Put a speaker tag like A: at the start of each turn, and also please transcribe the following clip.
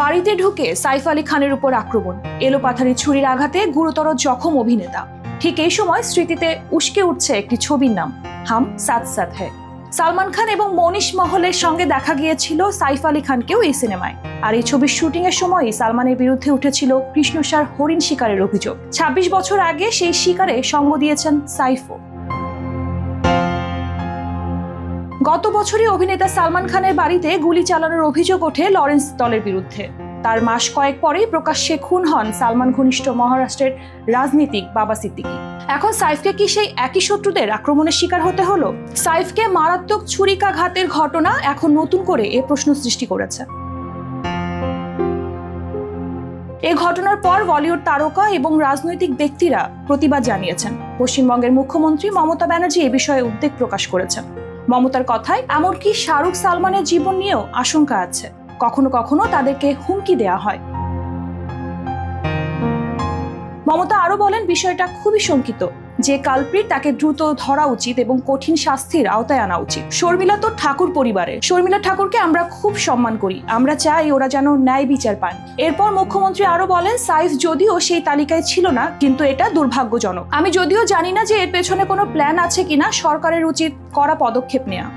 A: বাড়িতে ঢুকে সাইফ আলী খানের উপর আক্রমণ, এলোপাথারি ছুরির আঘাতে গুরুতর জখম অভিনেতা। ঠিক এই সময় স্মৃতিতে উস্কে উঠছে একটি ছবির নাম, হাম সাথ সাথ হ্যায়। সালমান খান এবং মনীষ মহলের সঙ্গে দেখা গিয়েছিল সাইফ আলী খানকেও এই সিনেমায়। আর এই ছবির শুটিং এর সময়ই সালমানের বিরুদ্ধে উঠেছিল কৃষ্ণসার হরিণ শিকারের অভিযোগ। ২৬ বছর আগে সেই শিকারে সঙ্গ দিয়েছেন সাইফও। গত বছরই অভিনেতা সালমান খানের বাড়িতে গুলি চালানোর অভিযোগ ওঠে লরেন্স দলের বিরুদ্ধে। তার মাস কয়েক পরেই প্রকাশ্যে খুন হন সালমান ঘনিষ্ঠ মহারাষ্ট্রের রাজনীতিক বাবা সিদ্দিকী। এখন সাইফকে কি সেই একই শত্রুদের আক্রমণের শিকার হতে হলো? সাইফকে মারাত্মক ছুরিকাঘাতের ঘটনা এখন নতুন করে এ প্রশ্ন সৃষ্টি করেছে। এই ঘটনার পর বলিউড তারকা এবং রাজনৈতিক ব্যক্তিরা প্রতিবাদ জানিয়েছেন। পশ্চিমবঙ্গের মুখ্যমন্ত্রী মমতা ব্যানার্জি এ বিষয়ে উদ্বেগ প্রকাশ করেছেন। মমতার কথায় এমনকি শাহরুখ সালমানের জীবন নিয়েও আশঙ্কা আছে, কখনো কখনো তাদেরকে হুমকি দেয়া হয়। মমতা আরো বলেন, বিষয়টা খুবই শঙ্কিত। যে কালপ্রিট তাকে দ্রুত ধরা উচিত এবং কঠিন শাস্তির আওতায় আনা উচিত। শর্মিলা তো ঠাকুর পরিবারে, শর্মিলা ঠাকুরকে আমরা খুব সম্মান করি, আমরা চাই ওরা যেন ন্যায় বিচার পান। এরপর মুখ্যমন্ত্রী আরো বলেন, সাইফ যদিও সেই তালিকায় ছিল না, কিন্তু এটা দুর্ভাগ্যজনক। আমি যদিও জানি না যে এর পেছনে কোনো প্ল্যান আছে কিনা, সরকারের উচিত কড়া পদক্ষেপ নেওয়া।